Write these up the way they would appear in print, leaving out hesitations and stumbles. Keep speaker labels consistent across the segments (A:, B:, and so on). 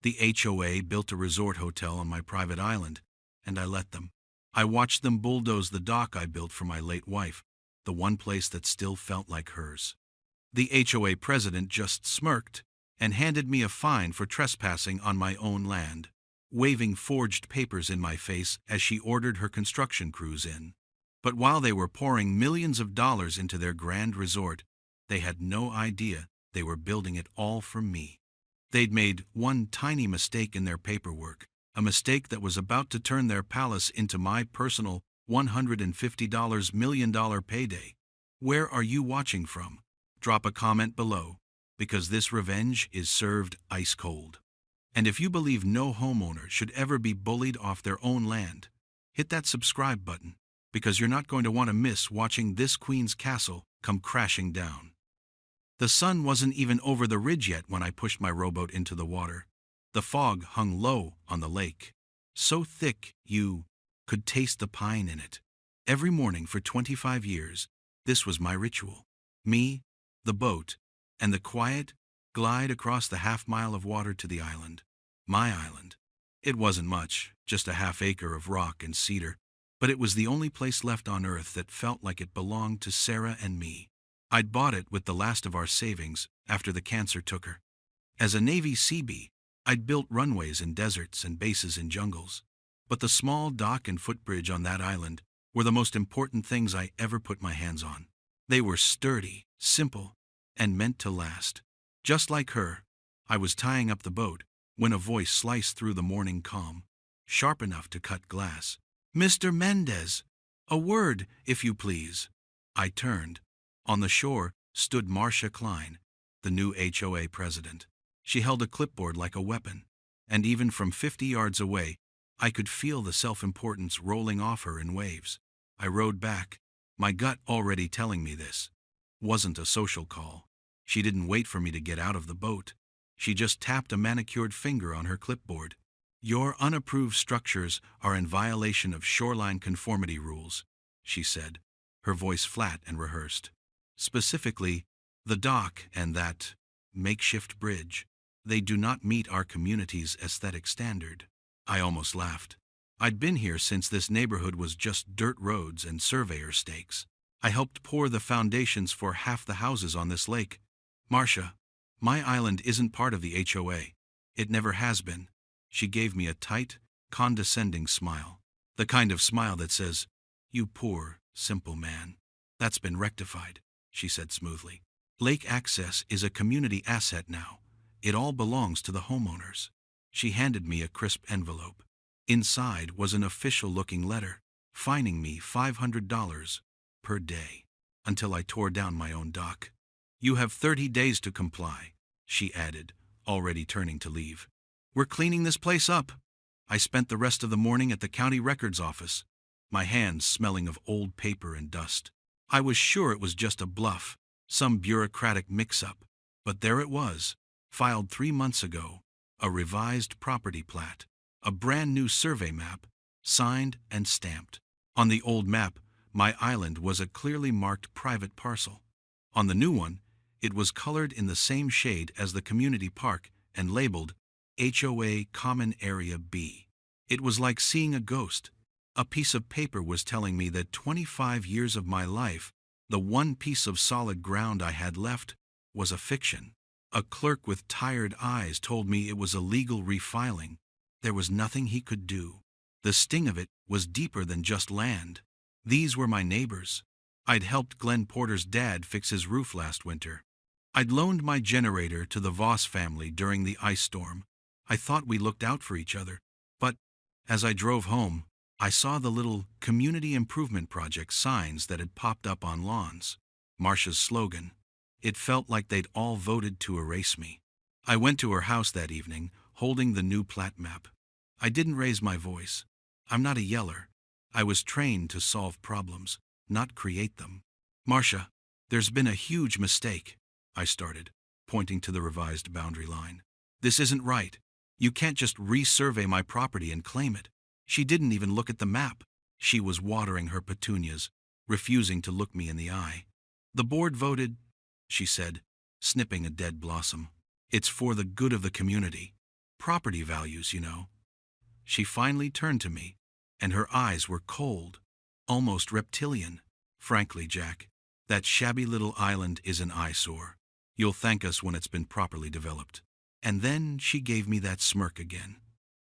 A: The HOA built a resort hotel on my private island, and I let them. I watched them bulldoze the dock I built for my late wife, the one place that still felt like hers. The HOA president just smirked and handed me a fine for trespassing on my own land, waving forged papers in my face as she ordered her construction crews in. But while they were pouring millions of dollars into their grand resort, they had no idea they were building it all for me. They'd made one tiny mistake in their paperwork, a mistake that was about to turn their palace into my personal $150 million payday. Where are you watching from? Drop a comment below, because this revenge is served ice cold. And if you believe no homeowner should ever be bullied off their own land, hit that subscribe button, because you're not going to want to miss watching this queen's castle come crashing down. The sun wasn't even over the ridge yet when I pushed my rowboat into the water. The fog hung low on the lake, so thick you could taste the pine in it. Every morning for 25 years, this was my ritual. Me, the boat, and the quiet glide across the half-mile of water to the island. My island. It wasn't much, just a half-acre of rock and cedar, but it was the only place left on Earth that felt like it belonged to Sarah and me. I'd bought it with the last of our savings after the cancer took her. As a Navy Seabee, I'd built runways in deserts and bases in jungles. But the small dock and footbridge on that island were the most important things I ever put my hands on. They were sturdy, simple, and meant to last. Just like her, I was tying up the boat when a voice sliced through the morning calm, sharp enough to cut glass. "Mr. Mendez, a word, if you please." I turned. On the shore stood Marcia Klein, the new HOA president. She held a clipboard like a weapon, and even from 50 yards away, I could feel the self-importance rolling off her in waves. I rowed back, my gut already telling me this wasn't a social call. She didn't wait for me to get out of the boat. She just tapped a manicured finger on her clipboard. "Your unapproved structures are in violation of shoreline conformity rules," she said, her voice flat and rehearsed. "Specifically, the dock and that makeshift bridge. They do not meet our community's aesthetic standard." I almost laughed. I'd been here since this neighborhood was just dirt roads and surveyor stakes. I helped pour the foundations for half the houses on this lake. "Marcia, my island isn't part of the HOA. It never has been." She gave me a tight, condescending smile. The kind of smile that says, "You poor, simple man. That's been rectified," she said smoothly. "Lake access is a community asset now. It all belongs to the homeowners." She handed me a crisp envelope. Inside was an official-looking letter, fining me $500 per day, until I tore down my own dock. "You have 30 days to comply," she added, already turning to leave. "We're cleaning this place up." I spent the rest of the morning at the county records office, my hands smelling of old paper and dust. I was sure it was just a bluff, some bureaucratic mix-up, but there it was, filed 3 months ago, a revised property plat, a brand new survey map, signed and stamped. On the old map, my island was a clearly marked private parcel. On the new one, it was colored in the same shade as the community park and labeled HOA Common Area B. It was like seeing a ghost. A piece of paper was telling me that 25 years of my life, the one piece of solid ground I had left, was a fiction. A clerk with tired eyes told me it was a legal refiling. There was nothing he could do. The sting of it was deeper than just land. These were my neighbors. I'd helped Glenn Porter's dad fix his roof last winter. I'd loaned my generator to the Voss family during the ice storm. I thought we looked out for each other. But as I drove home, I saw the little community improvement project signs that had popped up on lawns. Marcia's slogan. It felt like they'd all voted to erase me. I went to her house that evening, holding the new plat map. I didn't raise my voice. I'm not a yeller. I was trained to solve problems, not create them. "Marcia, there's been a huge mistake," I started, pointing to the revised boundary line. "This isn't right. You can't just resurvey my property and claim it." She didn't even look at the map. She was watering her petunias, refusing to look me in the eye. "The board voted," she said, snipping a dead blossom. "It's for the good of the community. Property values, you know. She finally turned to me, and her eyes were cold, almost reptilian. Frankly, Jack, that shabby little island is an eyesore. You'll thank us when it's been properly developed. And then she gave me that smirk again.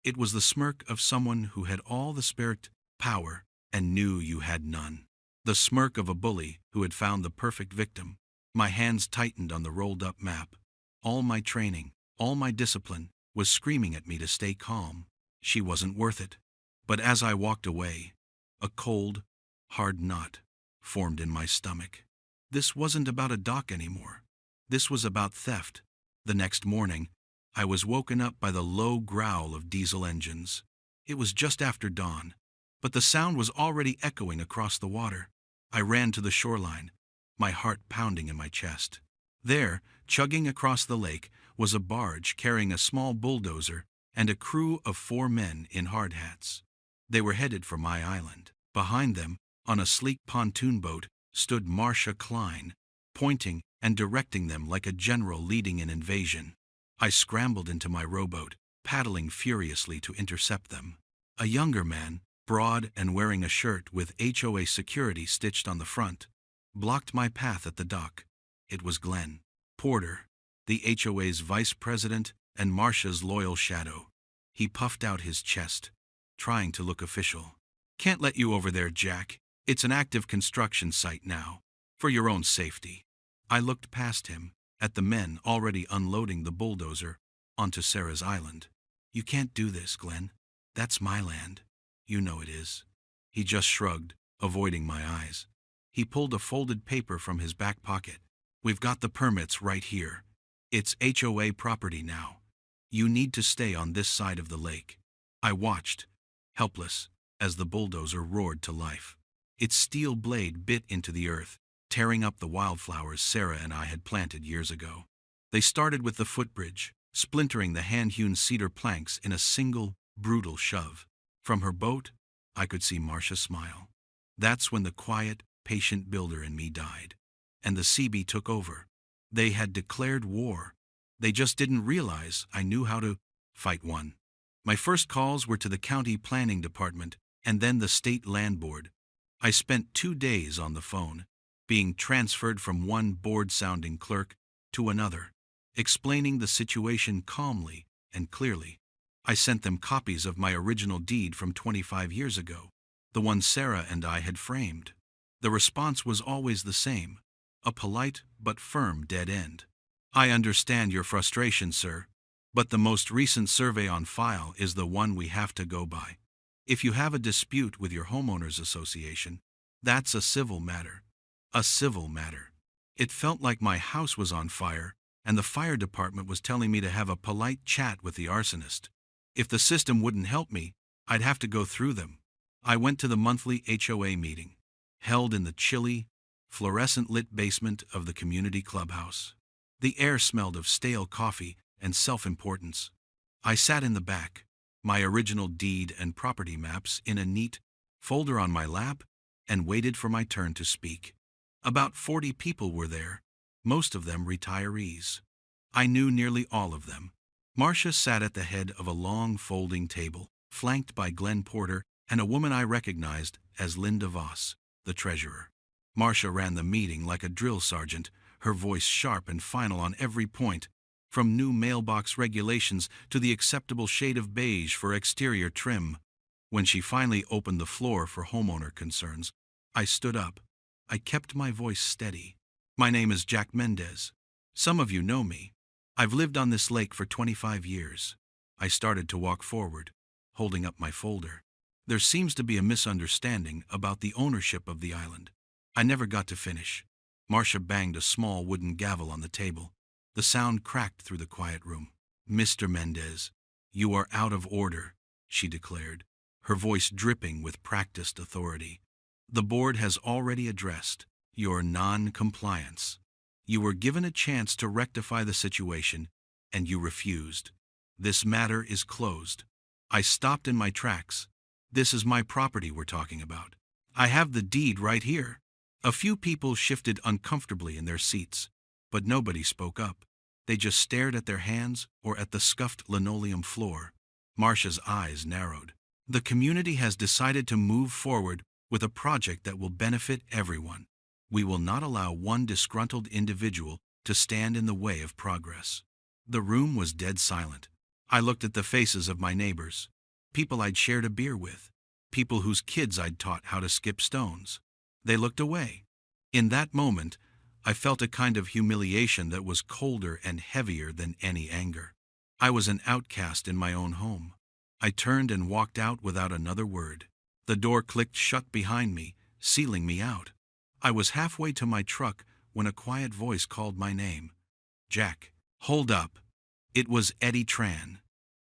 A: It was the smirk of someone who had all the spirit, power, and knew you had none. The smirk of a bully who had found the perfect victim. My hands tightened on the rolled-up map. All my training, all my discipline, was screaming at me to stay calm. She wasn't worth it. But as I walked away, a cold, hard knot formed in my stomach. This wasn't about a dock anymore. This was about theft. The next morning, I was woken up by the low growl of diesel engines. It was just after dawn, but the sound was already echoing across the water. I ran to the shoreline, my heart pounding in my chest. There, chugging across the lake, was a barge carrying a small bulldozer and a crew of 4 men in hard hats. They were headed for my island. Behind them, on a sleek pontoon boat, stood Marcia Klein, pointing and directing them like a general leading an invasion. I scrambled into my rowboat, paddling furiously to intercept them. A younger man, broad and wearing a shirt with HOA security stitched on the front, blocked my path at the dock. It was Glenn Porter, the HOA's vice president and Marcia's loyal shadow. He puffed out his chest, trying to look official. "Can't let you over there, Jack. It's an active construction site now. For your own safety." I looked past him, at the men already unloading the bulldozer onto Sarah's island. "You can't do this, Glenn. That's my land. You know it is." He just shrugged, avoiding my eyes. He pulled a folded paper from his back pocket. "We've got the permits right here. It's HOA property now. You need to stay on this side of the lake." I watched, helpless, as the bulldozer roared to life. Its steel blade bit into the earth, tearing up the wildflowers Sarah and I had planted years ago. They started with the footbridge, splintering the hand-hewn cedar planks in a single, brutal shove. From her boat, I could see Marcia smile. That's when the quiet, patient builder in me died, and the CB took over. They had declared war. They just didn't realize I knew how to fight one. My first calls were to the county planning department and then the state land board. I spent 2 days on the phone, being transferred from one bored-sounding clerk to another, explaining the situation calmly and clearly. I sent them copies of my original deed from 25 years ago, the one Sarah and I had framed. The response was always the same, a polite but firm dead end. "I understand your frustration, sir, but the most recent survey on file is the one we have to go by. If you have a dispute with your homeowners association, that's a civil matter. A civil matter." It felt like my house was on fire, and the fire department was telling me to have a polite chat with the arsonist. If the system wouldn't help me, I'd have to go through them. I went to the monthly HOA meeting, held in the chilly, fluorescent-lit basement of the community clubhouse. The air smelled of stale coffee and self-importance. I sat in the back, my original deed and property maps in a neat folder on my lap, and waited for my turn to speak. About 40 people were there, most of them retirees. I knew nearly all of them. Marcia sat at the head of a long folding table, flanked by Glenn Porter and a woman I recognized as Linda Voss, the treasurer. Marcia ran the meeting like a drill sergeant, her voice sharp and final on every point, from new mailbox regulations to the acceptable shade of beige for exterior trim. When she finally opened the floor for homeowner concerns, I stood up. I kept my voice steady. "My name is Jack Mendez. Some of you know me. I've lived on this lake for 25 years. I started to walk forward, holding up my folder. "There seems to be a misunderstanding about the ownership of the island." I never got to finish. Marcia banged a small wooden gavel on the table. The sound cracked through the quiet room. "Mr. Mendez, you are out of order," she declared, her voice dripping with practiced authority. "The board has already addressed your non-compliance. You were given a chance to rectify the situation, and you refused. This matter is closed." I stopped in my tracks. "This is my property we're talking about. I have the deed right here." A few people shifted uncomfortably in their seats, but nobody spoke up. They just stared at their hands or at the scuffed linoleum floor. Marcia's eyes narrowed. The community has decided to move forward with a project that will benefit everyone. We will not allow one disgruntled individual to stand in the way of progress. The room was dead silent. I looked at the faces of my neighbors, people I'd shared a beer with, people whose kids I'd taught how to skip stones. They looked away. In that moment, I felt a kind of humiliation that was colder and heavier than any anger. I was an outcast in my own home. I turned and walked out without another word. The door clicked shut behind me, sealing me out. I was halfway to my truck when a quiet voice called my name. Jack. Hold up. It was Eddie Tran.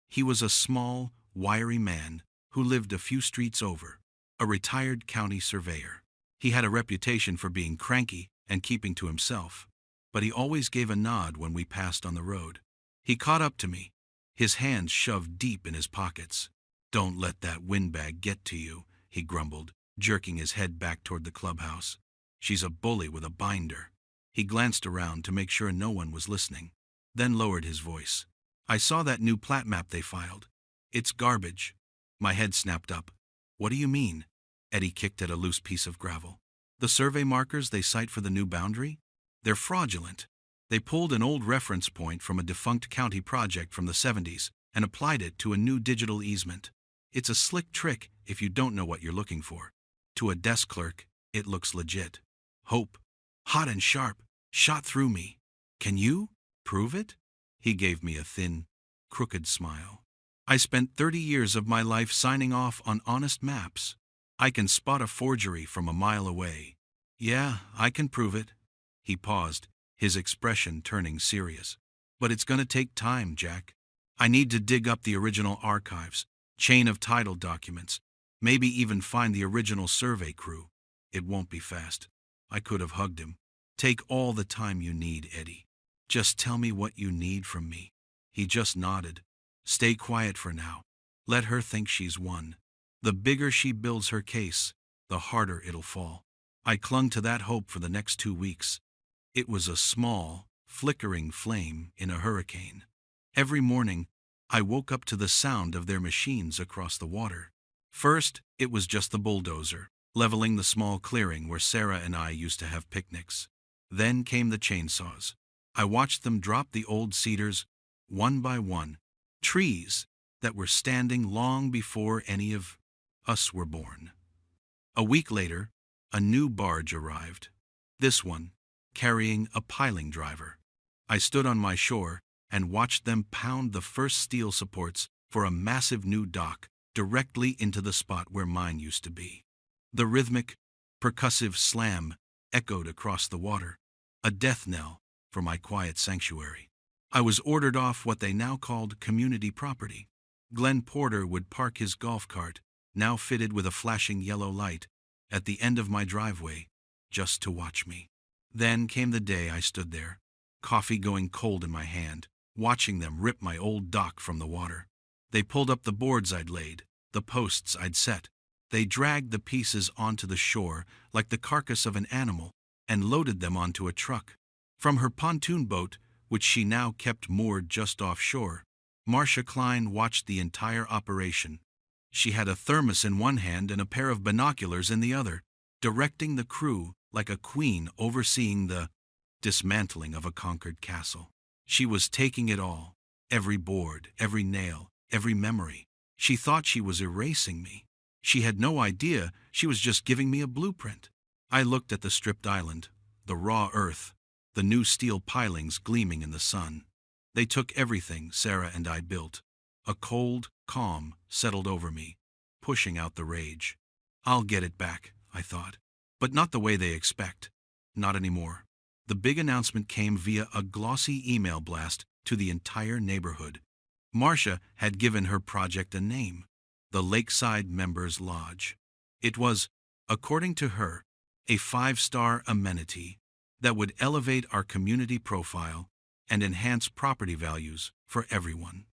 A: He was a small, wiry man who lived a few streets over, a retired county surveyor. He had a reputation for being cranky and keeping to himself, but he always gave a nod when we passed on the road. He caught up to me, his hands shoved deep in his pockets. "Don't let that windbag get to you," he grumbled, jerking his head back toward the clubhouse. "She's a bully with a binder." He glanced around to make sure no one was listening, then lowered his voice. "I saw that new plat map they filed. It's garbage." My head snapped up. "What do you mean?" Eddie kicked at a loose piece of gravel. "The survey markers they cite for the new boundary? They're fraudulent. They pulled an old reference point from a defunct county project from the 70s and applied it to a new digital easement. It's a slick trick if you don't know what you're looking for. To a desk clerk, it looks legit." Hope, hot and sharp, shot through me. "Can you prove it?" He gave me a thin, crooked smile. "I spent 30 years of my life signing off on honest maps. I can spot a forgery from a mile away." "Yeah, I can prove it." He paused, his expression turning serious. "But it's going to take time, Jack. I need to dig up the original archives, chain of title documents, maybe even find the original survey crew. It won't be fast." I could have hugged him. "Take all the time you need, Eddie. Just tell me what you need from me." He just nodded. "Stay quiet for now. Let her think she's won. The bigger she builds her case, the harder it'll fall." I clung to that hope for the next 2 weeks. It was a small, flickering flame in a hurricane. Every morning, I woke up to the sound of their machines across the water. First, it was just the bulldozer, leveling the small clearing where Sarah and I used to have picnics. Then came the chainsaws. I watched them drop the old cedars, one by one, trees that were standing long before any of us were born. A week later, a new barge arrived. This one, carrying a piling driver. I stood on my shore and watched them pound the first steel supports for a massive new dock directly into the spot where mine used to be. The rhythmic, percussive slam echoed across the water, a death knell for my quiet sanctuary. I was ordered off what they now called community property. Glenn Porter would park his golf cart, now fitted with a flashing yellow light, at the end of my driveway, just to watch me. Then came the day I stood there, coffee going cold in my hand, watching them rip my old dock from the water. They pulled up the boards I'd laid, the posts I'd set. They dragged the pieces onto the shore like the carcass of an animal and loaded them onto a truck. From her pontoon boat, which she now kept moored just offshore, Marcia Klein watched the entire operation. She had a thermos in one hand and a pair of binoculars in the other, directing the crew like a queen overseeing the dismantling of a conquered castle. She was taking it all, every board, every nail, every memory. She thought she was erasing me. She had no idea she was just giving me a blueprint. I looked at the stripped island, the raw earth, the new steel pilings gleaming in the sun. They took everything Sarah and I built. A cold calm settled over me, pushing out the rage. I'll get it back, I thought. But not the way they expect. Not anymore. The big announcement came via a glossy email blast to the entire neighborhood. Marcia had given her project a name, the Lakeside Members Lodge. It was, according to her, a 5-star amenity that would elevate our community profile and enhance property values for everyone.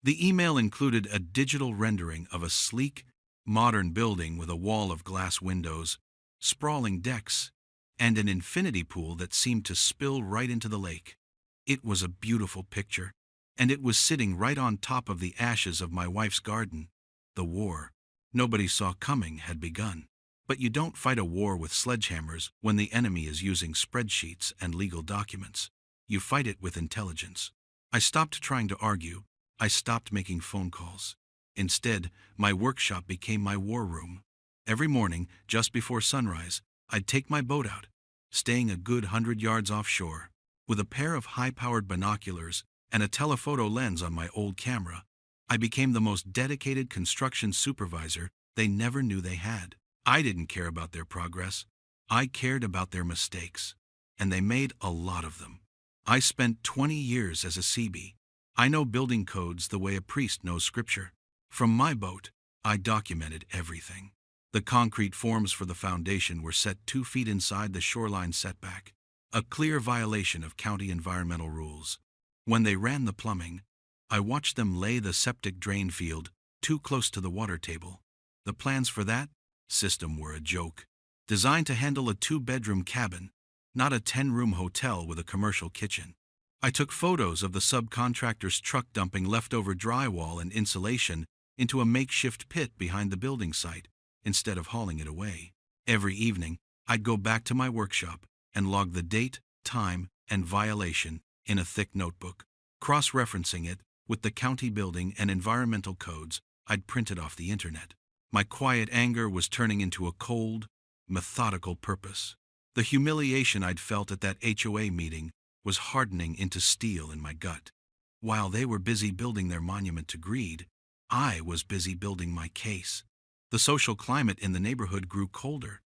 A: The email included a digital rendering of a sleek, modern building with a wall of glass windows, sprawling decks, and an infinity pool that seemed to spill right into the lake. It was a beautiful picture, and it was sitting right on top of the ashes of my wife's garden. The war nobody saw coming had begun. But you don't fight a war with sledgehammers when the enemy is using spreadsheets and legal documents. You fight it with intelligence. I stopped trying to argue. I stopped making phone calls. Instead, my workshop became my war room. Every morning, just before sunrise, I'd take my boat out, staying a good 100 yards offshore. With a pair of high-powered binoculars and a telephoto lens on my old camera, I became the most dedicated construction supervisor they never knew they had. I didn't care about their progress. I cared about their mistakes. And they made a lot of them. I spent 20 years as a CB. I know building codes the way a priest knows scripture. From my boat, I documented everything. The concrete forms for the foundation were set 2 feet inside the shoreline setback, a clear violation of county environmental rules. When they ran the plumbing, I watched them lay the septic drain field too close to the water table. The plans for that system were a joke. Designed to handle a 2-bedroom cabin, not a 10-room hotel with a commercial kitchen. I took photos of the subcontractor's truck dumping leftover drywall and insulation into a makeshift pit behind the building site, instead of hauling it away. Every evening, I'd go back to my workshop and log the date, time, and violation in a thick notebook, cross-referencing it with the county building and environmental codes I'd printed off the internet. My quiet anger was turning into a cold, methodical purpose. The humiliation I'd felt at that HOA meeting was hardening into steel in my gut. While they were busy building their monument to greed, I was busy building my case. The social climate in the neighborhood grew colder.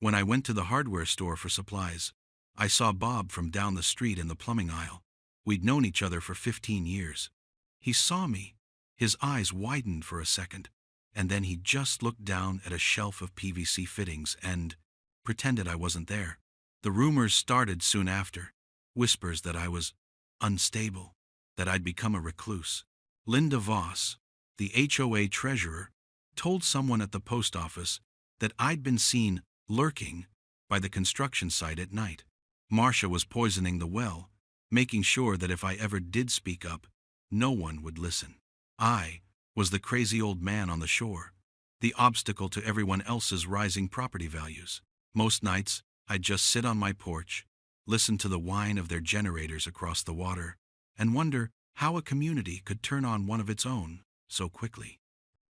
A: When I went to the hardware store for supplies, I saw Bob from down the street in the plumbing aisle. We'd known each other for 15 years. He saw me. His eyes widened for a second, and then he just looked down at a shelf of PVC fittings and pretended I wasn't there. The rumors started soon after. Whispers that I was unstable, that I'd become a recluse. Linda Voss, the HOA treasurer, told someone at the post office that I'd been seen lurking by the construction site at night. Marcia was poisoning the well, making sure that if I ever did speak up, no one would listen. I was the crazy old man on the shore, the obstacle to everyone else's rising property values. Most nights, I'd just sit on my porch, listen to the whine of their generators across the water, and wonder how a community could turn on one of its own so quickly.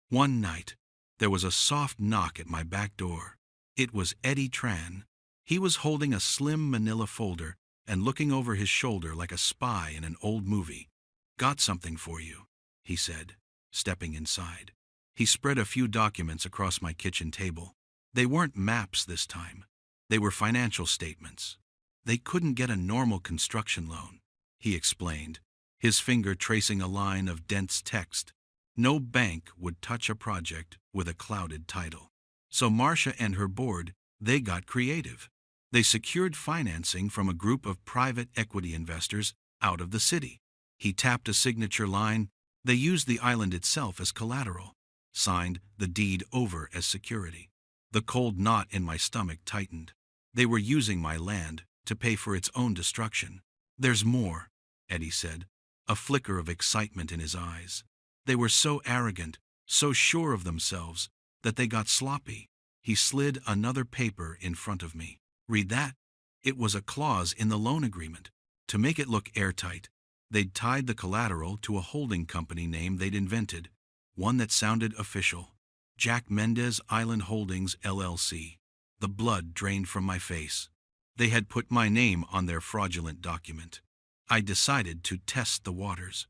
A: One night, there was a soft knock at my back door. It was Eddie Tran. He was holding a slim manila folder and looking over his shoulder like a spy in an old movie. "Got something for you," he said, stepping inside. He spread a few documents across my kitchen table. They weren't maps this time. They were financial statements. They couldn't get a normal construction loan, he explained, his finger tracing a line of dense text. No bank would touch a project with a clouded title. So Marcia and her board, they got creative. They secured financing from a group of private equity investors out of the city. He tapped a signature line. They used the island itself as collateral, signed the deed over as security. The cold knot in my stomach tightened. They were using my land to pay for its own destruction. "There's more," Eddie said, a flicker of excitement in his eyes. They were so arrogant, so sure of themselves, that they got sloppy. He slid another paper in front of me. "Read that." It was a clause in the loan agreement. To make it look airtight, they'd tied the collateral to a holding company name they'd invented, one that sounded official. Jack Mendez Island Holdings, LLC. The blood drained from my face. They had put my name on their fraudulent document. I decided to test the waters,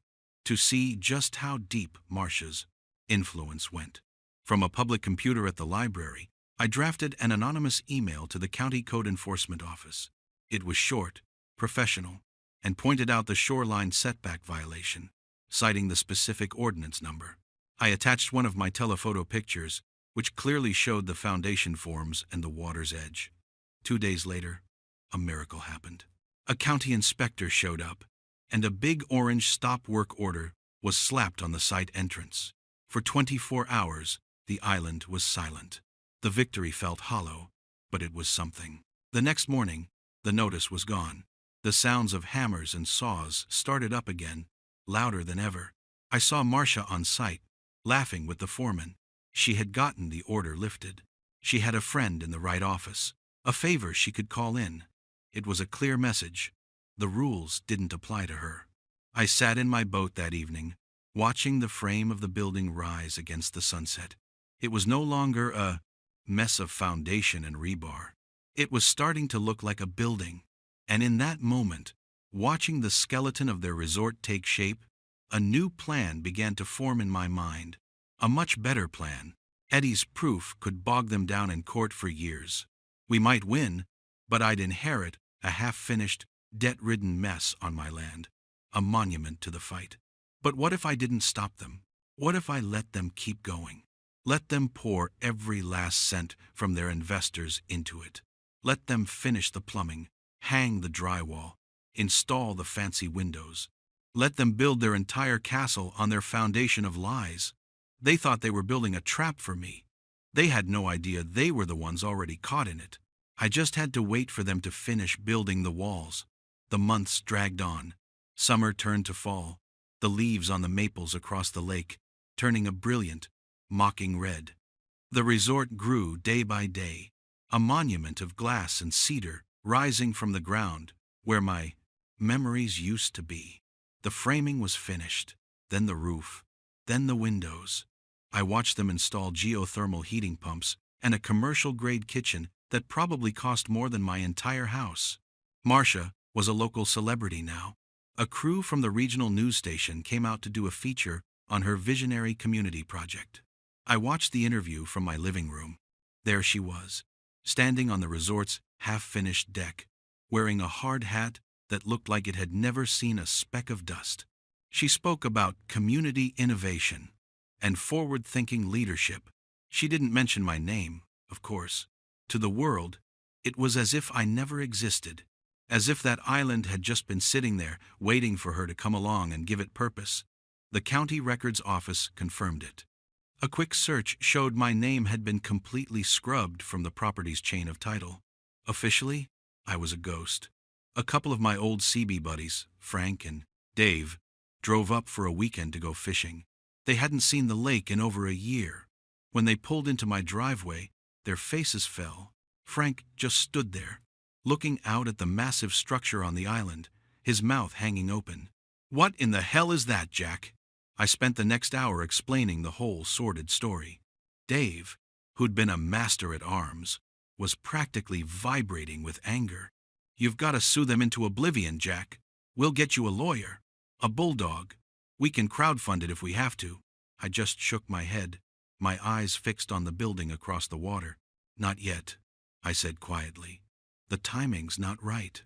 A: to see just how deep Marcia's influence went. From a public computer at the library, I drafted an anonymous email to the County Code Enforcement Office. It was short, professional, and pointed out the shoreline setback violation, citing the specific ordinance number. I attached one of my telephoto pictures, which clearly showed the foundation forms and the water's edge. 2 days later, a miracle happened. A county inspector showed up, and a big orange stop work order was slapped on the site entrance. For 24 hours, the island was silent. The victory felt hollow, but it was something. The next morning, the notice was gone. The sounds of hammers and saws started up again, louder than ever. I saw Marcia on site, laughing with the foreman. She had gotten the order lifted. She had a friend in the right office, a favor she could call in. It was a clear message. The rules didn't apply to her. I sat in my boat that evening, watching the frame of the building rise against the sunset. It was no longer a mess of foundation and rebar. It was starting to look like a building. And in that moment, watching the skeleton of their resort take shape, a new plan began to form in my mind. A much better plan. Eddie's proof could bog them down in court for years. We might win, but I'd inherit a half-finished, debt-ridden mess on my land, a monument to the fight. But what if I didn't stop them? What if I let them keep going? Let them pour every last cent from their investors into it. Let them finish the plumbing, hang the drywall, install the fancy windows. Let them build their entire castle on their foundation of lies. They thought they were building a trap for me. They had no idea they were the ones already caught in it. I just had to wait for them to finish building the walls. The months dragged on. Summer turned to fall. The leaves on the maples across the lake turning a brilliant, mocking red. The resort grew day by day, a monument of glass and cedar rising from the ground where my memories used to be. The framing was finished, then the roof, then the windows. I watched them install geothermal heating pumps and a commercial-grade kitchen that probably cost more than my entire house. Marcia was a local celebrity now. A crew from the regional news station came out to do a feature on her visionary community project. I watched the interview from my living room. There she was, standing on the resort's half-finished deck, wearing a hard hat that looked like it had never seen a speck of dust. She spoke about community innovation and forward-thinking leadership. She didn't mention my name, of course. To the world, it was as if I never existed, as if that island had just been sitting there, waiting for her to come along and give it purpose. The county records office confirmed it. A quick search showed my name had been completely scrubbed from the property's chain of title. Officially, I was a ghost. A couple of my old CB buddies, Frank and Dave, drove up for a weekend to go fishing. They hadn't seen the lake in over a year. When they pulled into my driveway, their faces fell. Frank just stood there, looking out at the massive structure on the island, his mouth hanging open. "What in the hell is that, Jack?" I spent the next hour explaining the whole sordid story. Dave, who'd been a master at arms, was practically vibrating with anger. "You've got to sue them into oblivion, Jack. We'll get you a lawyer, a bulldog. We can crowdfund it if we have to." I just shook my head, my eyes fixed on the building across the water. "Not yet," I said quietly. "The timing's not right."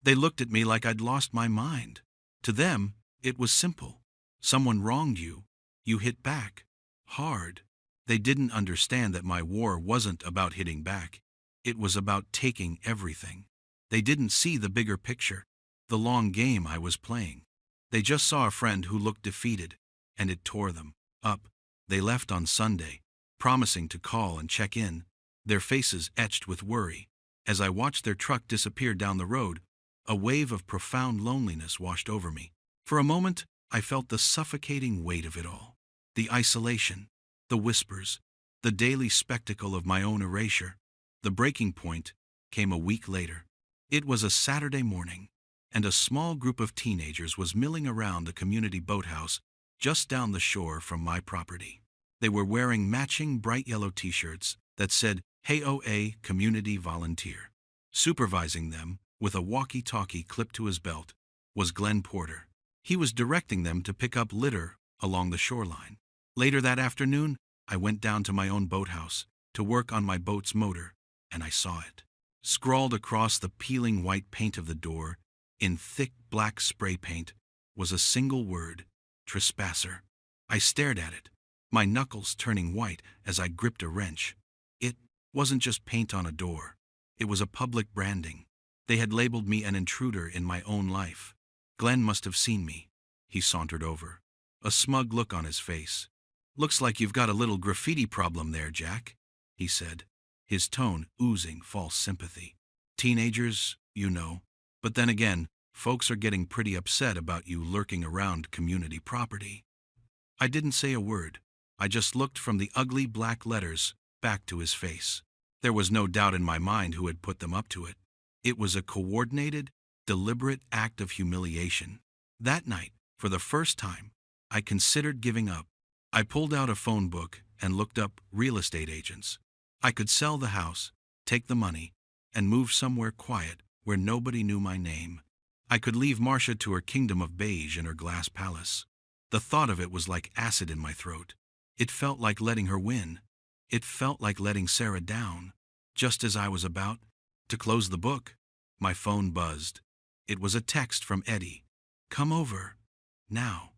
A: They looked at me like I'd lost my mind. To them, it was simple. Someone wronged you. You hit back. Hard. They didn't understand that my war wasn't about hitting back. It was about taking everything. They didn't see the bigger picture, the long game I was playing. They just saw a friend who looked defeated, and it tore them up. They left on Sunday, promising to call and check in, their faces etched with worry. As I watched their truck disappear down the road, a wave of profound loneliness washed over me. For a moment, I felt the suffocating weight of it all. The isolation, the whispers, the daily spectacle of my own erasure. The breaking point came a week later. It was a Saturday morning, and a small group of teenagers was milling around the community boathouse just down the shore from my property. They were wearing matching bright yellow t-shirts that said HOA Community Volunteer. Supervising them, with a walkie-talkie clipped to his belt, was Glenn Porter. He was directing them to pick up litter along the shoreline. Later that afternoon, I went down to my own boathouse to work on my boat's motor, and I saw it. Scrawled across the peeling white paint of the door, in thick black spray paint, was a single word: trespasser. I stared at it, my knuckles turning white as I gripped a wrench. It wasn't just paint on a door. It was a public branding. They had labeled me an intruder in my own life. Glenn must have seen me. He sauntered over, a smug look on his face. "Looks like you've got a little graffiti problem there, Jack," he said, his tone oozing false sympathy. "Teenagers, you know. But then again, Folks are getting pretty upset about you lurking around community property." I didn't say a word. I just looked from the ugly black letters back to his face. There was no doubt in my mind who had put them up to it. It was a coordinated, deliberate act of humiliation. That night, for the first time, I considered giving up. I pulled out a phone book and looked up real estate agents. I could sell the house, take the money, and move somewhere quiet where nobody knew my name. I could leave Marcia to her kingdom of beige in her glass palace. The thought of it was like acid in my throat. It felt like letting her win. It felt like letting Sarah down. Just as I was about to close the book, my phone buzzed. It was a text from Eddie. "Come over. Now."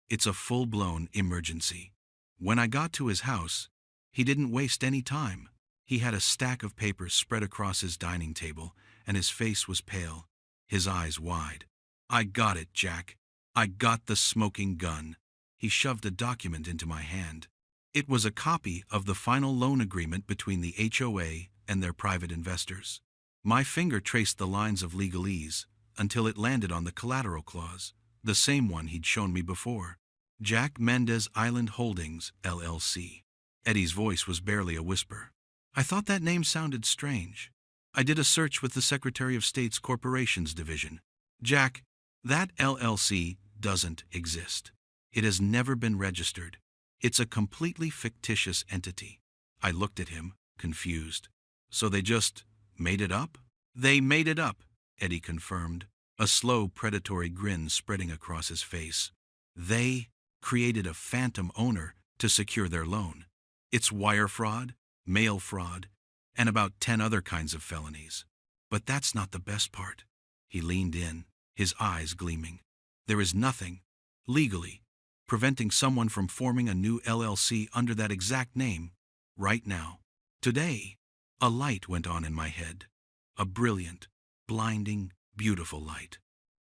A: It's a full-blown emergency. When I got to his house, he didn't waste any time. He had a stack of papers spread across his dining table, and his face was pale, his eyes wide. "I got it, Jack. I got the smoking gun." He shoved a document into my hand. It was a copy of the final loan agreement between the HOA and their private investors. My finger traced the lines of legalese until it landed on the collateral clause, the same one he'd shown me before. Jack Mendez Island Holdings, LLC. Eddie's voice was barely a whisper. I thought that name sounded strange. I did a search with the Secretary of State's Corporations Division. "Jack, that LLC doesn't exist. It has never been registered. It's a completely fictitious entity." I looked at him, confused. "So they just made it up?" "They made it up," Eddie confirmed, a slow, predatory grin spreading across his face. "They created a phantom owner to secure their loan. It's wire fraud, mail fraud, and about 10 other kinds of felonies. But that's not the best part." He leaned in, his eyes gleaming. "There is nothing, legally, preventing someone from forming a new LLC under that exact name, right now." Today, a light went on in my head. A brilliant, blinding, beautiful light.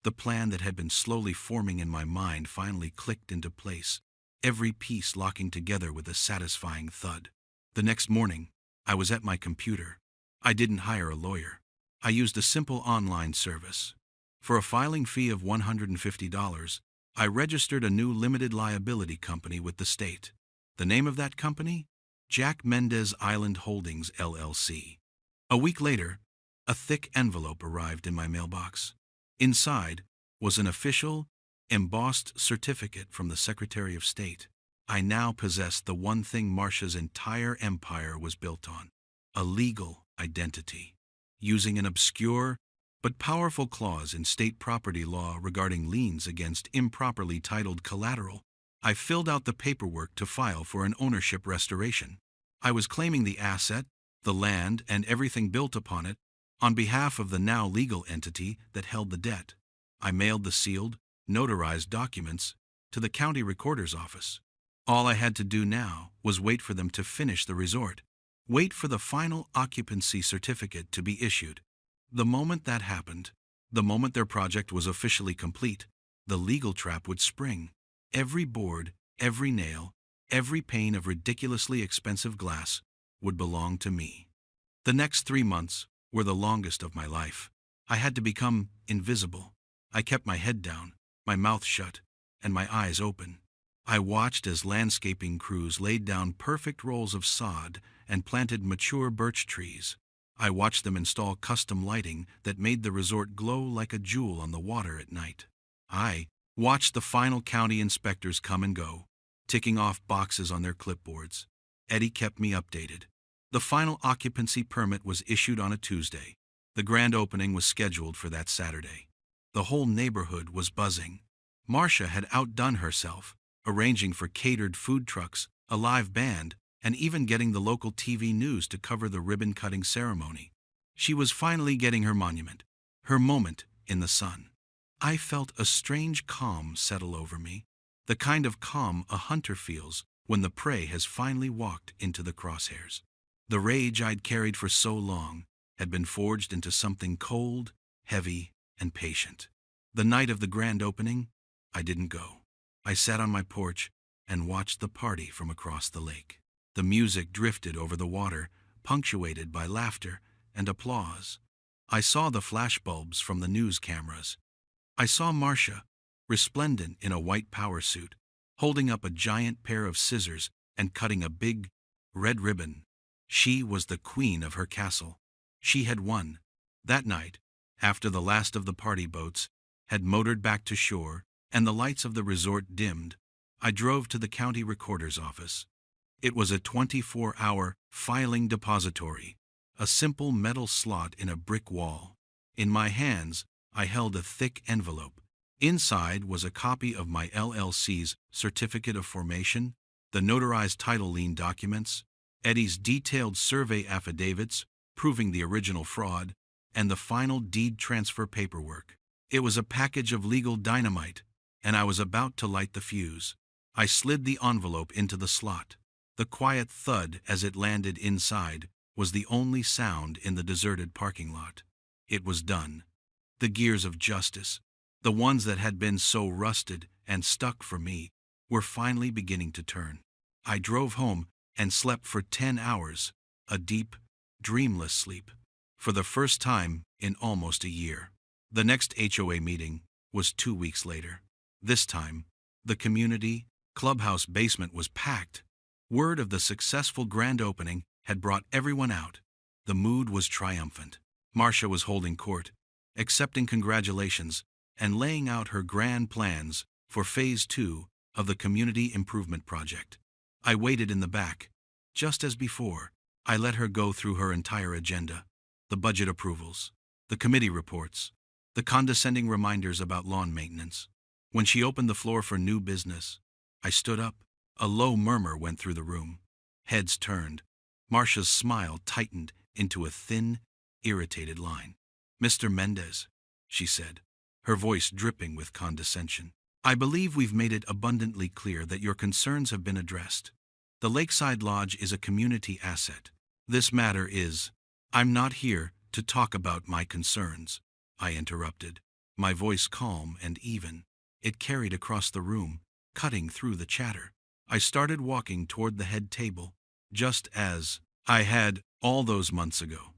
A: The plan that had been slowly forming in my mind finally clicked into place, every piece locking together with a satisfying thud. The next morning, I was at my computer. I didn't hire a lawyer. I used a simple online service. For a filing fee of $150, I registered a new limited liability company with the state. The name of that company? Jack Mendez Island Holdings, LLC. A week later, a thick envelope arrived in my mailbox. Inside was an official, embossed certificate from the Secretary of State. I now possessed the one thing Marcia's entire empire was built on: a legal identity. Using an obscure but powerful clause in state property law regarding liens against improperly titled collateral, I filled out the paperwork to file for an ownership restoration. I was claiming the asset, the land, and everything built upon it on behalf of the now legal entity that held the debt. I mailed the sealed, notarized documents to the county recorder's office. All I had to do now was wait for them to finish the resort, wait for the final occupancy certificate to be issued. The moment that happened, the moment their project was officially complete, the legal trap would spring. Every board, every nail, every pane of ridiculously expensive glass would belong to me. The next 3 months were the longest of my life. I had to become invisible. I kept my head down, my mouth shut, and my eyes open. I watched as landscaping crews laid down perfect rolls of sod and planted mature birch trees. I watched them install custom lighting that made the resort glow like a jewel on the water at night. I watched the final county inspectors come and go, ticking off boxes on their clipboards. Eddie kept me updated. The final occupancy permit was issued on a Tuesday. The grand opening was scheduled for that Saturday. The whole neighborhood was buzzing. Marcia had outdone herself, arranging for catered food trucks, a live band, and even getting the local TV news to cover the ribbon-cutting ceremony. She was finally getting her monument, her moment in the sun. I felt a strange calm settle over me, the kind of calm a hunter feels when the prey has finally walked into the crosshairs. The rage I'd carried for so long had been forged into something cold, heavy, and patient. The night of the grand opening, I didn't go. I sat on my porch and watched the party from across the lake. The music drifted over the water, punctuated by laughter and applause. I saw the flashbulbs from the news cameras, I saw Marcia, resplendent in a white power suit, holding up a giant pair of scissors and cutting a big, red ribbon. She was the queen of her castle. She had won. That night, after the last of the party boats had motored back to shore and the lights of the resort dimmed, I drove to the county recorder's office. It was a 24-hour filing depository, a simple metal slot in a brick wall. In my hands, I held a thick envelope. Inside was a copy of my LLC's certificate of formation, the notarized title lien documents, Eddie's detailed survey affidavits proving the original fraud, and the final deed transfer paperwork. It was a package of legal dynamite, and I was about to light the fuse. I slid the envelope into the slot. The quiet thud as it landed inside was the only sound in the deserted parking lot. It was done. The gears of justice, the ones that had been so rusted and stuck for me, were finally beginning to turn. I drove home and slept for 10 hours, a deep, dreamless sleep, for the first time in almost a year. The next HOA meeting was 2 weeks later. This time, the community clubhouse basement was packed. Word of the successful grand opening had brought everyone out. The mood was triumphant. Marcia was holding court, accepting congratulations, and laying out her grand plans for Phase 2 of the Community Improvement Project. I waited in the back. Just as before, I let her go through her entire agenda: the budget approvals, the committee reports, the condescending reminders about lawn maintenance. When she opened the floor for new business, I stood up. A low murmur went through the room. Heads turned. Marcia's smile tightened into a thin, irritated line. "Mr. Mendez," she said, her voice dripping with condescension, "I believe we've made it abundantly clear that your concerns have been addressed. The Lakeside Lodge is a community asset. This matter is—" "I'm not here to talk about my concerns," I interrupted, my voice calm and even. It carried across the room, cutting through the chatter. I started walking toward the head table, just as I had all those months ago.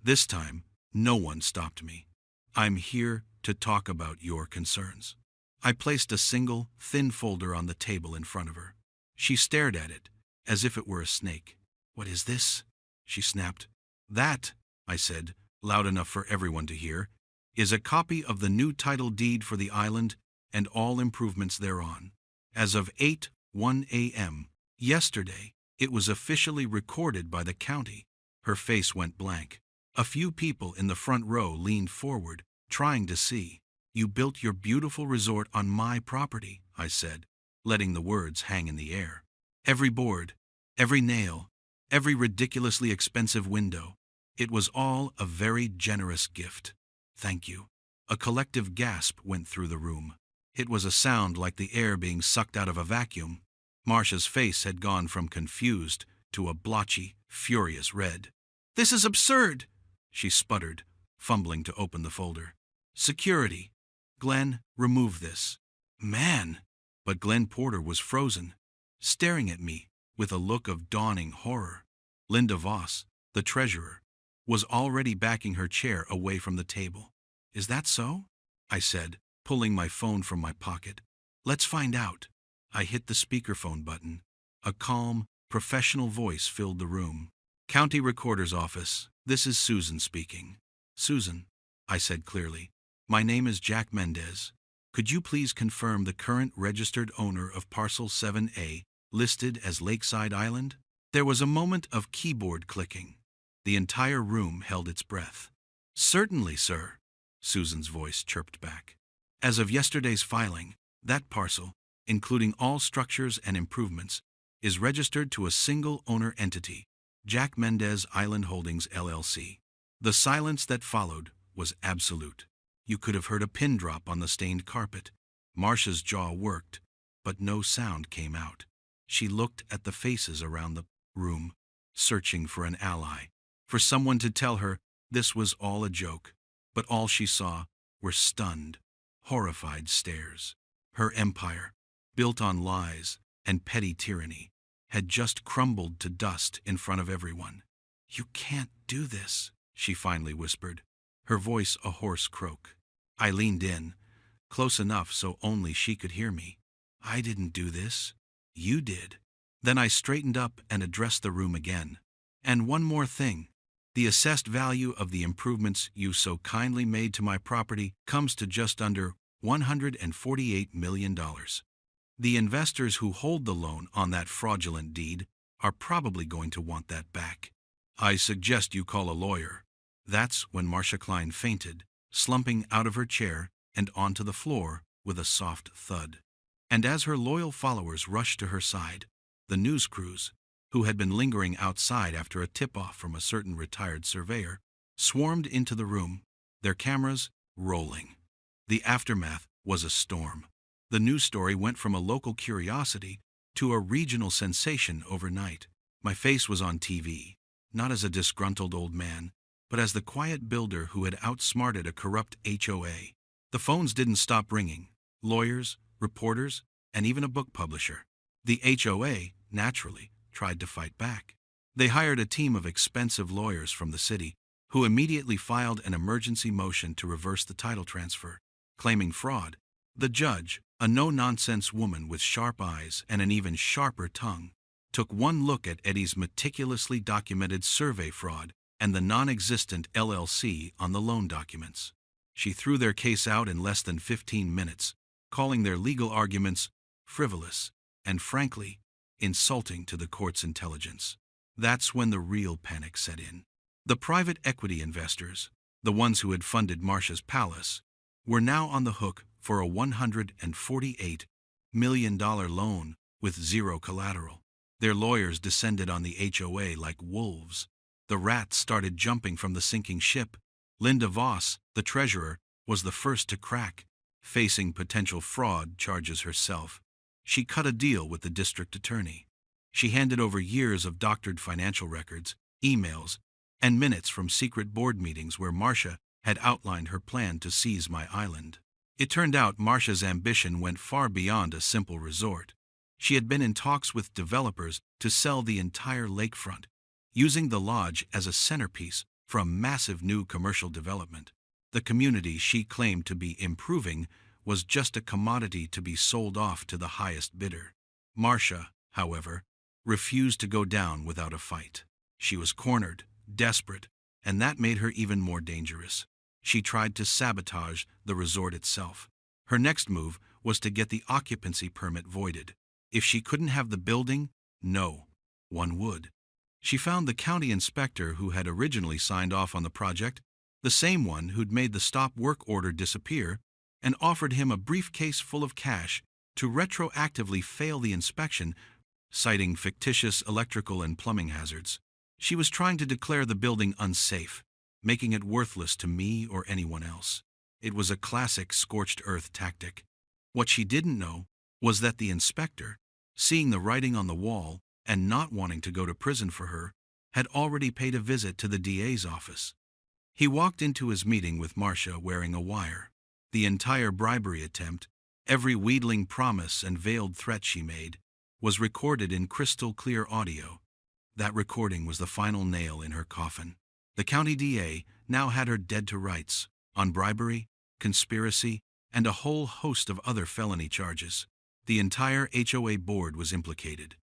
A: This time, no one stopped me. "I'm here to talk about your concerns." I placed a single, thin folder on the table in front of her. She stared at it, as if it were a snake. "What is this?" she snapped. "That," I said, loud enough for everyone to hear, "is a copy of the new title deed for the island and all improvements thereon. As of 8:01 a.m. yesterday, it was officially recorded by the county." Her face went blank. A few people in the front row leaned forward, trying to see. "You built your beautiful resort on my property," I said, letting the words hang in the air. "Every board, every nail, every ridiculously expensive window. It was all a very generous gift. Thank you." A collective gasp went through the room. It was a sound like the air being sucked out of a vacuum. Marcia's face had gone from confused to a blotchy, furious red. "This is absurd," she sputtered, fumbling to open the folder. "Security. Glenn, remove this." "Man!" But Glenn Porter was frozen, staring at me with a look of dawning horror. Linda Voss, the treasurer, was already backing her chair away from the table. "Is that so?" I said, pulling my phone from my pocket. "Let's find out." I hit the speakerphone button. A calm, professional voice filled the room. "County Recorder's Office, this is Susan speaking." "Susan," I said clearly, "my name is Jack Mendez. Could you please confirm the current registered owner of Parcel 7A, listed as Lakeside Island?" There was a moment of keyboard clicking. The entire room held its breath. "Certainly, sir," Susan's voice chirped back. "As of yesterday's filing, that parcel, including all structures and improvements, is registered to a single owner entity, Jack Mendez Island Holdings, LLC. The silence that followed was absolute. You could have heard a pin drop on the stained carpet. Marcia's jaw worked, but no sound came out. She looked at the faces around the room, searching for an ally, for someone to tell her this was all a joke. But all she saw were stunned, horrified stares. Her empire, built on lies and petty tyranny, had just crumbled to dust in front of everyone. "You can't do this," she finally whispered, her voice a hoarse croak. I leaned in, close enough so only she could hear me. "I didn't do this. You did." Then I straightened up and addressed the room again. "And one more thing. The assessed value of the improvements you so kindly made to my property comes to just under $148 million. The investors who hold the loan on that fraudulent deed are probably going to want that back. I suggest you call a lawyer." That's when Marcia Klein fainted, slumping out of her chair and onto the floor with a soft thud. And as her loyal followers rushed to her side, the news crews, who had been lingering outside after a tip-off from a certain retired surveyor, swarmed into the room, their cameras rolling. The aftermath was a storm. The news story went from a local curiosity to a regional sensation overnight. My face was on TV, not as a disgruntled old man, but as the quiet builder who had outsmarted a corrupt HOA. The phones didn't stop ringing. Lawyers, reporters, and even a book publisher. The HOA, naturally, tried to fight back. They hired a team of expensive lawyers from the city, who immediately filed an emergency motion to reverse the title transfer, claiming fraud. The judge, a no-nonsense woman with sharp eyes and an even sharper tongue, took one look at Eddie's meticulously documented survey fraud and the non-existent LLC on the loan documents. She threw their case out in less than 15 minutes, calling their legal arguments frivolous and, frankly, insulting to the court's intelligence. That's when the real panic set in. The private equity investors, the ones who had funded Marcia's palace, were now on the hook for a $148 million loan with zero collateral. Their lawyers descended on the HOA like wolves. The rats started jumping from the sinking ship. Linda Voss, the treasurer, was the first to crack, facing potential fraud charges herself. She cut a deal with the district attorney. She handed over years of doctored financial records, emails, and minutes from secret board meetings where Marcia had outlined her plan to seize my island. It turned out Marcia's ambition went far beyond a simple resort. She had been in talks with developers to sell the entire lakefront, using the lodge as a centerpiece for a massive new commercial development. The community she claimed to be improving was just a commodity to be sold off to the highest bidder. Marcia, however, refused to go down without a fight. She was cornered, desperate, and that made her even more dangerous. She tried to sabotage the resort itself. Her next move was to get the occupancy permit voided. If she couldn't have the building, no one would. She found the county inspector who had originally signed off on the project, the same one who'd made the stop work order disappear, and offered him a briefcase full of cash to retroactively fail the inspection, citing fictitious electrical and plumbing hazards. She was trying to declare the building unsafe, making it worthless to me or anyone else. It was a classic scorched earth tactic. What she didn't know was that the inspector, seeing the writing on the wall and not wanting to go to prison for her, had already paid a visit to the DA's office. He walked into his meeting with Marcia wearing a wire. The entire bribery attempt, every wheedling promise and veiled threat she made, was recorded in crystal-clear audio. That recording was the final nail in her coffin. The county DA now had her dead to rights, on bribery, conspiracy, and a whole host of other felony charges. The entire HOA board was implicated.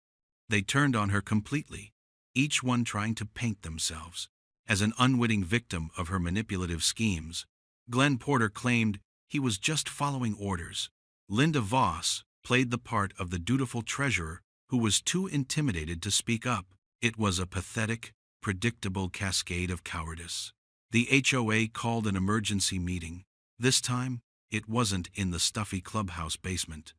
A: They turned on her completely, each one trying to paint themselves as an unwitting victim of her manipulative schemes. Glenn Porter claimed he was just following orders. Linda Voss played the part of the dutiful treasurer who was too intimidated to speak up. It was a pathetic, predictable cascade of cowardice. The HOA called an emergency meeting. This time, it wasn't in the stuffy clubhouse basement.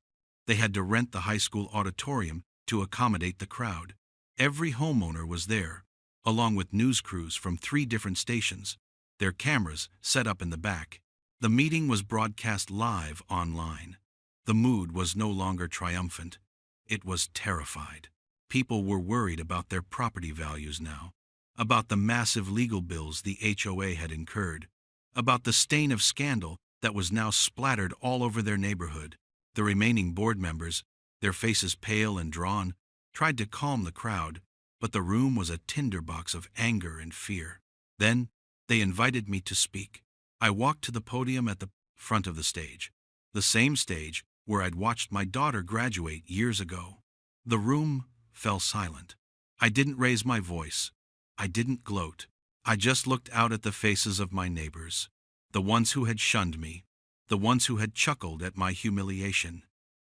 A: They had to rent the high school auditorium to accommodate the crowd. Every homeowner was there, along with news crews from 3 different stations, their cameras set up in the back. The meeting was broadcast live online. The mood was no longer triumphant. It was terrified. People were worried about their property values now, about the massive legal bills the HOA had incurred, about the stain of scandal that was now splattered all over their neighborhood. The remaining board members, their faces pale and drawn, tried to calm the crowd, but the room was a tinderbox of anger and fear. Then they invited me to speak. I walked to the podium at the front of the stage. the same stage where I'd watched my daughter graduate years ago. The room fell silent. I didn't raise my voice. I didn't gloat. I just looked out at the faces of my neighbors, the ones who had shunned me, the ones who had chuckled at my humiliation,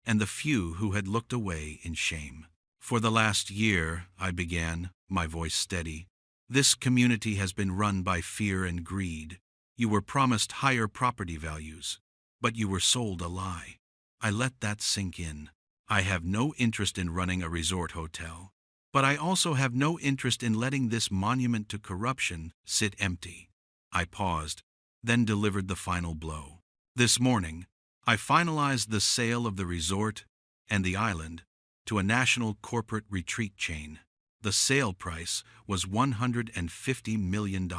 A: and the few who had looked away in shame. For the last year, I began, my voice steady, this community has been run by fear and greed. You were promised higher property values, but you were sold a lie. I let that sink in. I have no interest in running a resort hotel, but I also have no interest in letting this monument to corruption sit empty. I paused, then delivered the final blow. This morning, I finalized the sale of the resort and the island to a national corporate retreat chain. The sale price was $150 million.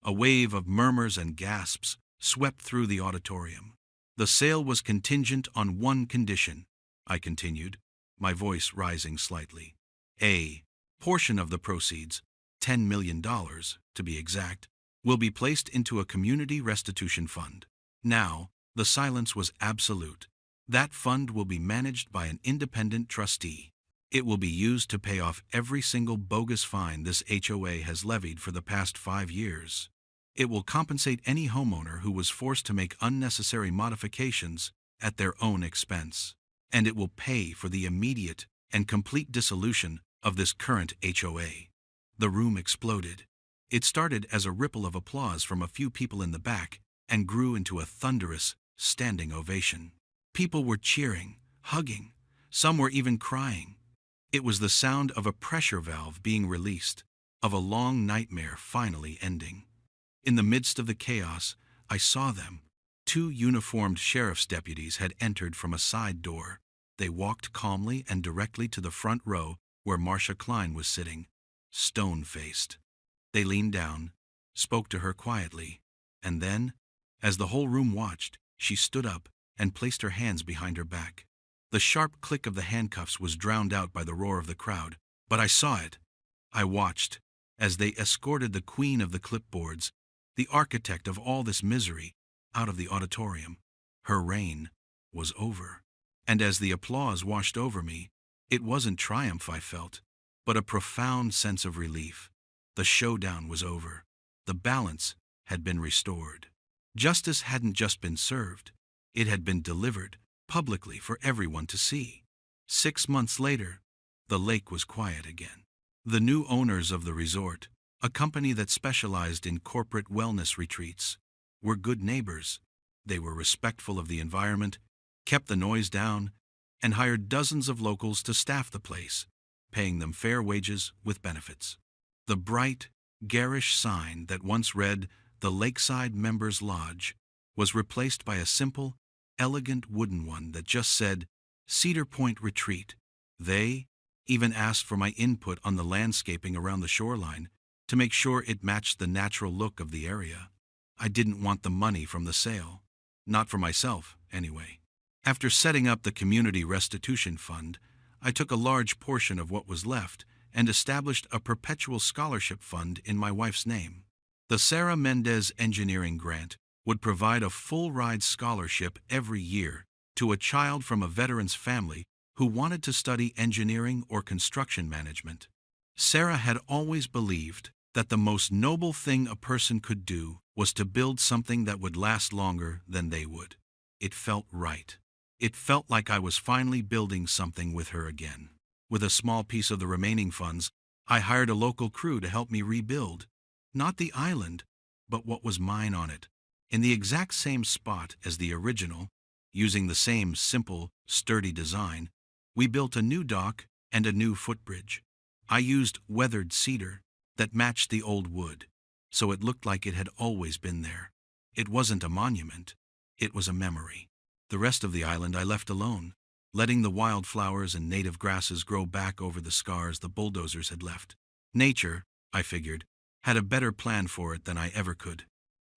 A: A wave of murmurs and gasps swept through the auditorium. The sale was contingent on one condition, I continued, my voice rising slightly. A portion of the proceeds, $10 million to be exact, will be placed into a community restitution fund. Now, the silence was absolute. That fund will be managed by an independent trustee. It will be used to pay off every single bogus fine this HOA has levied for the past 5 years. It will compensate any homeowner who was forced to make unnecessary modifications at their own expense. And it will pay for the immediate and complete dissolution of this current HOA. The room exploded. It started as a ripple of applause from a few people in the back and grew into a thunderous, standing ovation. People were cheering, hugging, some were even crying. It was the sound of a pressure valve being released, of a long nightmare finally ending. In the midst of the chaos, I saw them. 2 uniformed sheriff's deputies had entered from a side door. They walked calmly and directly to the front row where Marcia Klein was sitting, stone-faced. They leaned down, spoke to her quietly, and then, as the whole room watched, she stood up and placed her hands behind her back. The sharp click of the handcuffs was drowned out by the roar of the crowd, but I saw it. I watched as they escorted the queen of the clipboards, the architect of all this misery, out of the auditorium. Her reign was over. And as the applause washed over me, it wasn't triumph I felt, but a profound sense of relief. The showdown was over. The balance had been restored. Justice hadn't just been served, it had been delivered publicly for everyone to see. 6 months later, the lake was quiet again. The new owners of the resort, a company that specialized in corporate wellness retreats, were good neighbors. They were respectful of the environment, kept the noise down, and hired dozens of locals to staff the place, paying them fair wages with benefits. The bright, garish sign that once read, "The Lakeside Members Lodge," was replaced by a simple, elegant wooden one that just said, "Cedar Point Retreat." They even asked for my input on the landscaping around the shoreline to make sure it matched the natural look of the area. I didn't want the money from the sale. Not for myself, anyway. After setting up the Community Restitution Fund, I took a large portion of what was left and established a perpetual scholarship fund in my wife's name. The Sarah Mendez Engineering Grant would provide a full-ride scholarship every year to a child from a veteran's family who wanted to study engineering or construction management. Sarah had always believed that the most noble thing a person could do was to build something that would last longer than they would. It felt right. It felt like I was finally building something with her again. With a small piece of the remaining funds, I hired a local crew to help me rebuild, not the island, but what was mine on it, in the exact same spot as the original. Using the same simple, sturdy design, we built a new dock and a new footbridge. I used weathered cedar that matched the old wood, so it looked like it had always been there. It wasn't a monument, it was a memory. The rest of the island I left alone, letting the wildflowers and native grasses grow back over the scars the bulldozers had left. Nature, I figured, had a better plan for it than I ever could.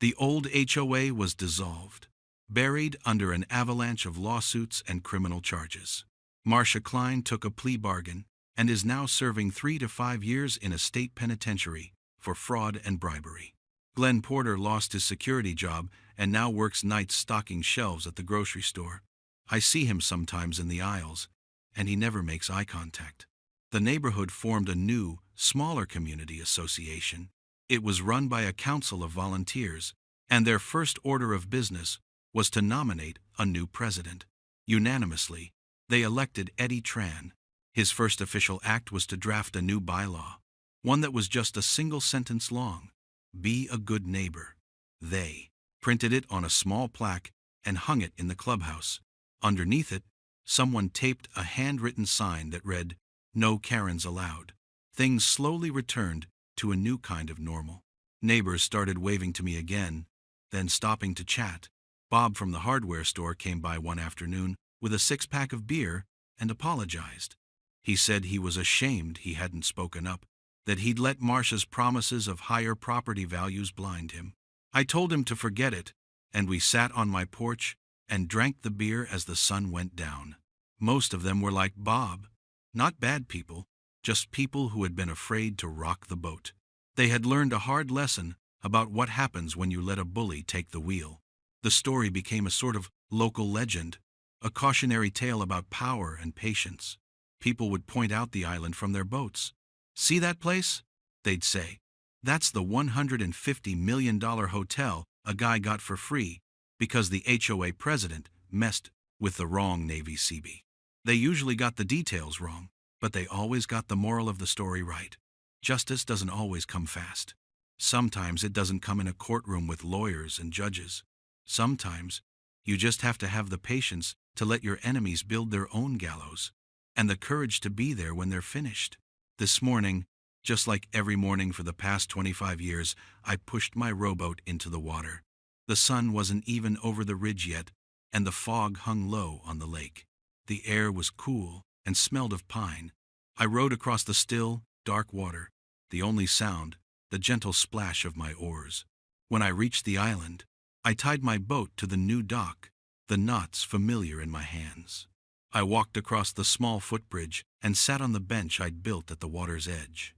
A: The old HOA was dissolved, buried under an avalanche of lawsuits and criminal charges. Marcia Klein took a plea bargain and is now serving 3 to 5 years in a state penitentiary for fraud and bribery. Glenn Porter lost his security job and now works nights stocking shelves at the grocery store. I see him sometimes in the aisles, and he never makes eye contact. The neighborhood formed a new, smaller community association. It was run by a council of volunteers, and their first order of business was to nominate a new president. Unanimously, they elected Eddie Tran. His first official act was to draft a new bylaw, one that was just a single sentence long. Be a good neighbor. They printed it on a small plaque and hung it in the clubhouse. Underneath it, someone taped a handwritten sign that read, "No Karens allowed." Things slowly returned to a new kind of normal. Neighbors started waving to me again, then stopping to chat. Bob from the hardware store came by one afternoon with a six-pack of beer and apologized. He said he was ashamed he hadn't spoken up, that he'd let Marcia's promises of higher property values blind him. I told him to forget it, and we sat on my porch and drank the beer as the sun went down. Most of them were like Bob, not bad people, just people who had been afraid to rock the boat. They had learned a hard lesson about what happens when you let a bully take the wheel. The story became a sort of local legend, a cautionary tale about power and patience. People would point out the island from their boats. "See that place?" they'd say. "That's the $150 million hotel a guy got for free because the HOA president messed with the wrong Navy Seabee." They usually got the details wrong, but they always got the moral of the story right. Justice doesn't always come fast. Sometimes it doesn't come in a courtroom with lawyers and judges. Sometimes you just have to have the patience to let your enemies build their own gallows, and the courage to be there when they're finished. This morning, just like every morning for the past 25 years, I pushed my rowboat into the water. The sun wasn't even over the ridge yet, and the fog hung low on the lake. The air was cool and smelled of pine. I rowed across the still, dark water, the only sound, the gentle splash of my oars. When I reached the island, I tied my boat to the new dock, the knots familiar in my hands. I walked across the small footbridge and sat on the bench I'd built at the water's edge.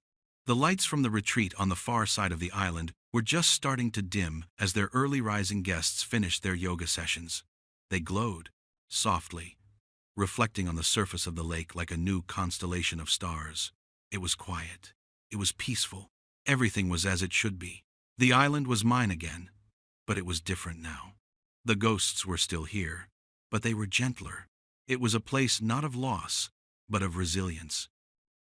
A: The lights from the retreat on the far side of the island were just starting to dim as their early rising guests finished their yoga sessions. They glowed, softly, reflecting on the surface of the lake like a new constellation of stars. It was quiet. It was peaceful. Everything was as it should be. The island was mine again, but it was different now. The ghosts were still here, but they were gentler. It was a place not of loss, but of resilience.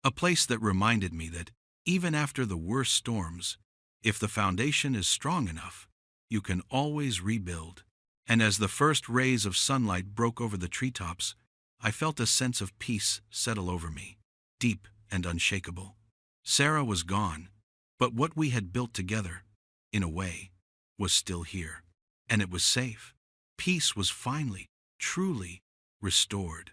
A: A place that reminded me that, even after the worst storms, if the foundation is strong enough, you can always rebuild. And as the first rays of sunlight broke over the treetops, I felt a sense of peace settle over me, deep and unshakable. Sarah was gone, but what we had built together, in a way, was still here. And it was safe. Peace was finally, truly restored.